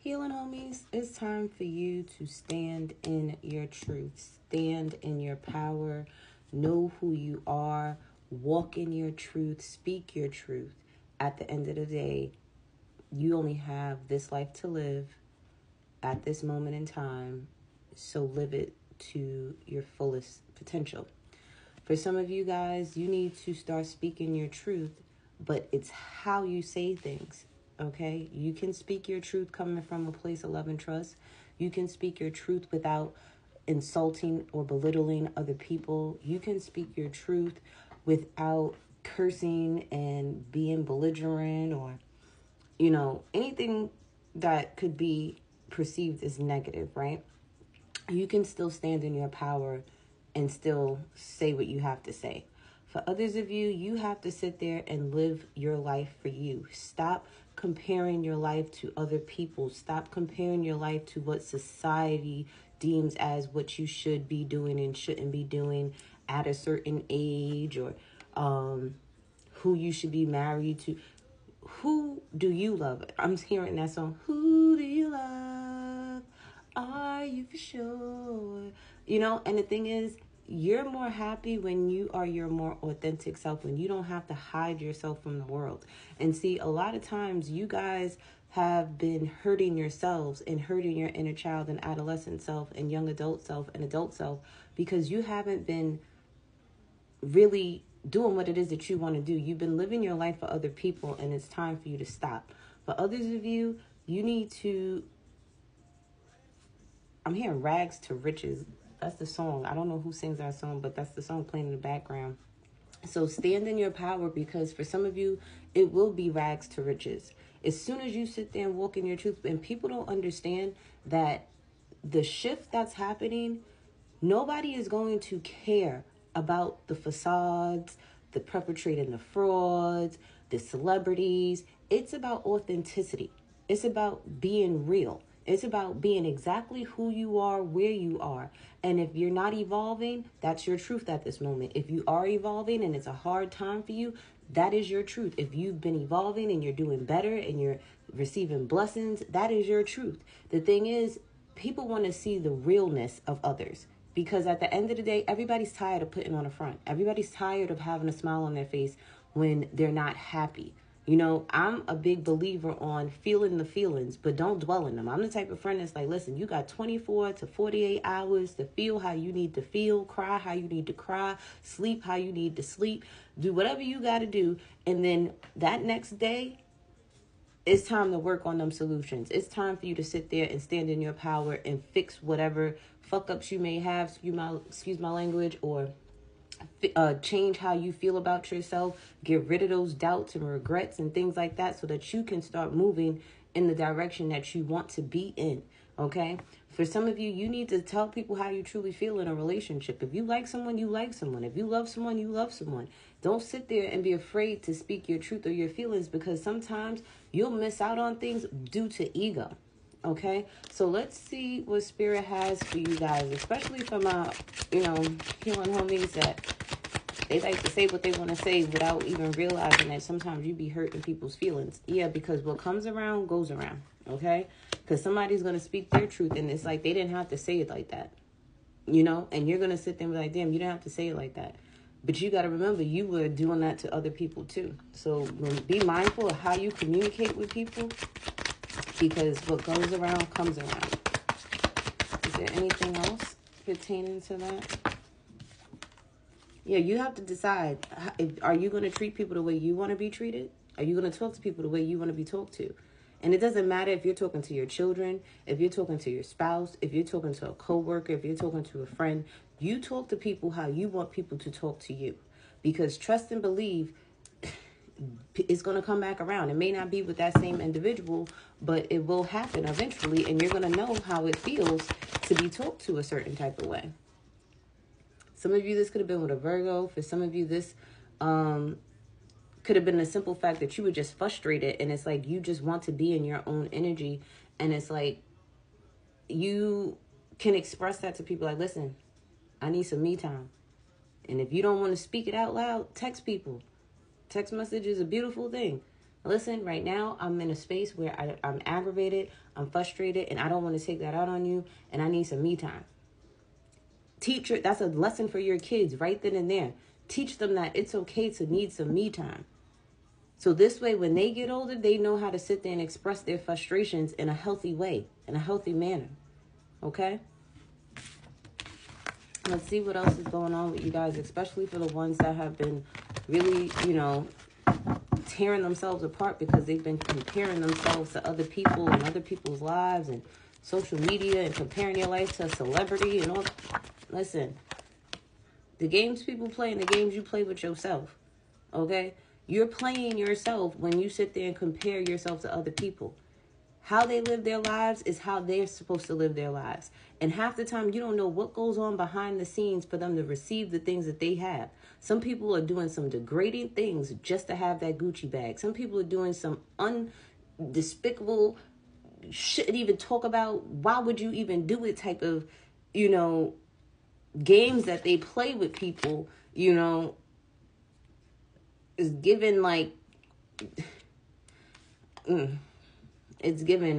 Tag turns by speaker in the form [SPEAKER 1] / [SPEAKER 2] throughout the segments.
[SPEAKER 1] Healing homies, it's time for you to stand in your truth. Stand in your power. Know who you are. Walk in your truth. Speak your truth. At the end of the day, you only have this life to live at this moment in time. So live it to your fullest potential. For some of you guys, you need to start speaking your truth, but it's how you say things. Okay, you can speak your truth coming from a place of love and trust. You can speak your truth without insulting or belittling other people. You can speak your truth without cursing and being belligerent or, anything that could be perceived as negative, right? You can still stand in your power and still say what you have to say. For others of you, you have to sit there and live your life for you. Stop comparing your life to other people. Stop comparing your life to what society deems as what you should be doing and shouldn't be doing at a certain age, or who you should be married to. Who do you love? I'm hearing that song. Who do you love? Are you for sure? And the thing is, you're more happy when you are your more authentic self, when you don't have to hide yourself from the world. And see, a lot of times you guys have been hurting yourselves and hurting your inner child and adolescent self and young adult self and adult self because you haven't been really doing what it is that you want to do. You've been living your life for other people, and it's time for you to stop. For others of you, you need to... I'm hearing rags to riches. That's the song. I don't know who sings that song, but that's the song playing in the background. So stand in your power, because for some of you, it will be rags to riches. As soon as you sit there and walk in your truth, and people don't understand that the shift that's happening, nobody is going to care about the facades, the perpetrating the frauds, the celebrities. It's about authenticity. It's about being real. It's about being exactly who you are, where you are. And if you're not evolving, that's your truth at this moment. If you are evolving and it's a hard time for you, that is your truth. If you've been evolving and you're doing better and you're receiving blessings, that is your truth. The thing is, people want to see the realness of others. Because at the end of the day, everybody's tired of putting on a front. Everybody's tired of having a smile on their face when they're not happy. I'm a big believer on feeling the feelings, but don't dwell in them. I'm the type of friend that's like, listen, you got 24 to 48 hours to feel how you need to feel, cry how you need to cry, sleep how you need to sleep, do whatever you got to do. And then that next day, it's time to work on them solutions. It's time for you to sit there and stand in your power and fix whatever fuck ups you may have, excuse my language, or change how you feel about yourself. Get rid of those doubts and regrets and things like that so that you can start moving in the direction that you want to be in. Okay? For some of you, you need to tell people how you truly feel in a relationship. If you like someone, you like someone. If you love someone, you love someone. Don't sit there and be afraid to speak your truth or your feelings, because sometimes you'll miss out on things due to ego. Okay? So let's see what Spirit has for you guys, especially for my, healing homies that they like to say what they want to say without even realizing that sometimes you be hurting people's feelings. Yeah, because what comes around goes around, okay? Because somebody's going to speak their truth, and it's like they didn't have to say it like that, And you're going to sit there and be like, damn, you didn't have to say it like that. But you got to remember, you were doing that to other people too. So be mindful of how you communicate with people, because what goes around comes around. Is there anything else pertaining to that? Yeah, you have to decide. Are you going to treat people the way you want to be treated? Are you going to talk to people the way you want to be talked to? And it doesn't matter if you're talking to your children, if you're talking to your spouse, if you're talking to a coworker, if you're talking to a friend. You talk to people how you want people to talk to you. Because trust and believe, it's going to come back around. It may not be with that same individual, but it will happen eventually. And you're going to know how it feels to be talked to a certain type of way. Some of you, this could have been with a Virgo. For some of you, this could have been the simple fact that you were just frustrated. And it's like you just want to be in your own energy. And it's like you can express that to people like, listen, I need some me time. And if you don't want to speak it out loud, text people. Text message is a beautiful thing. Listen, right now, I'm in a space where I'm aggravated, I'm frustrated, and I don't want to take that out on you, and I need some me time. Teacher, that's a lesson for your kids right then and there. Teach them that it's okay to need some me time. So this way, when they get older, they know how to sit there and express their frustrations in a healthy way, in a healthy manner. Okay? Let's see what else is going on with you guys, especially for the ones that have been really, tearing themselves apart because they've been comparing themselves to other people and other people's lives and social media and comparing your life to a celebrity and all. Listen, the games people play and the games you play with yourself, okay? You're playing yourself when you sit there and compare yourself to other people. How they live their lives is how they're supposed to live their lives. And half the time, you don't know what goes on behind the scenes for them to receive the things that they have. Some people are doing some degrading things just to have that Gucci bag. Some people are doing some undespicable, shouldn't even talk about, why would you even do it type of, games that they play with people, is given like... It's given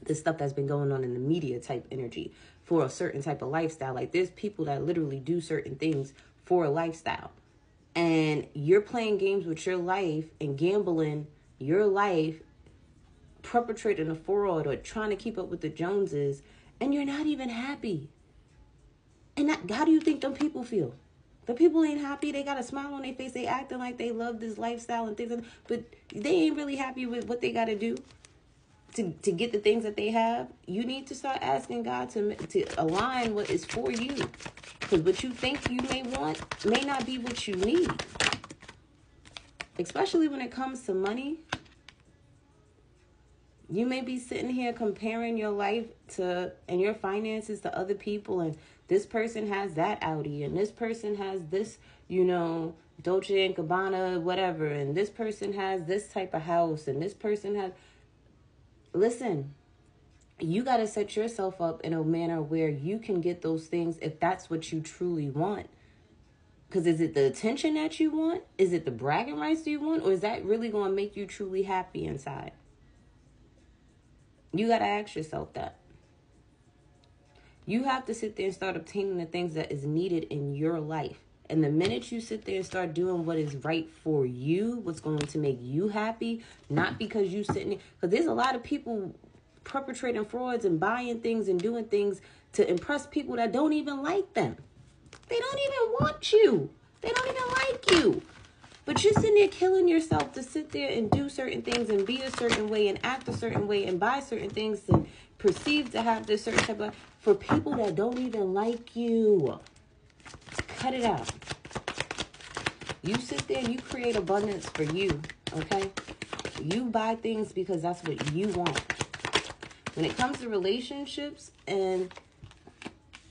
[SPEAKER 1] the stuff that's been going on in the media type energy for a certain type of lifestyle. Like, there's people that literally do certain things for a lifestyle. And you're playing games with your life and gambling your life, perpetrating a fraud or trying to keep up with the Joneses, and you're not even happy. And how do you think them people feel? The people ain't happy. They got a smile on their face. They acting like they love this lifestyle and things, but they ain't really happy with what they got to do to get the things that they have. You need to start asking God to align what is for you, because what you think you may want may not be what you need. Especially when it comes to money. You may be sitting here comparing your life and your finances to other people, and this person has that Audi, and this person has this, Dolce & Gabbana, whatever, and this person has this type of house, and this person has... Listen, you got to set yourself up in a manner where you can get those things if that's what you truly want. Because is it the attention that you want? Is it the bragging rights you want? Or is that really going to make you truly happy inside? You got to ask yourself that. You have to sit there and start obtaining the things that is needed in your life. And the minute you sit there and start doing what is right for you, what's going to make you happy, not because you sitting there. Because there's a lot of people perpetrating frauds and buying things and doing things to impress people that don't even like them. They don't even want you. They don't even like you. But you're sitting there killing yourself to sit there and do certain things and be a certain way and act a certain way and buy certain things and perceive to have this certain type of life for people that don't even like you. Cut it out. You sit there and you create abundance for you, okay? You buy things because that's what you want. When it comes to relationships, and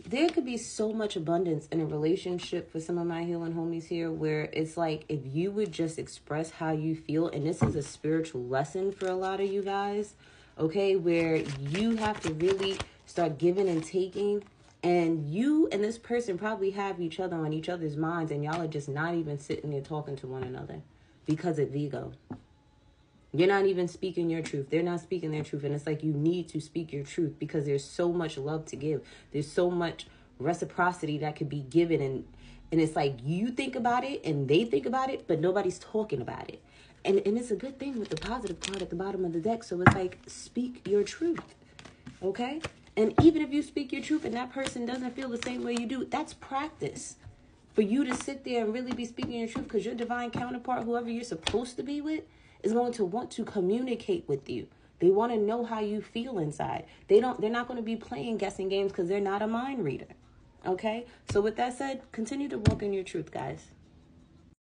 [SPEAKER 1] there could be so much abundance in a relationship for some of my healing homies here, where it's like, if you would just express how you feel, and this is a spiritual lesson for a lot of you guys, okay, where you have to really start giving and taking. And you and this person probably have each other on each other's minds, and y'all are just not even sitting there talking to one another because of ego. You're not even speaking your truth. They're not speaking their truth. And it's like, you need to speak your truth because there's so much love to give. There's so much reciprocity that could be given. And it's like, you think about it and they think about it, but nobody's talking about it. And it's a good thing with the positive card at the bottom of the deck. So it's like, speak your truth. Okay? And even if you speak your truth and that person doesn't feel the same way you do, that's practice. For you to sit there and really be speaking your truth, because your divine counterpart, whoever you're supposed to be with, is going to want to communicate with you. They want to know how you feel inside. They're not going to be playing guessing games because they're not a mind reader. Okay? So with that said, continue to walk in your truth, guys.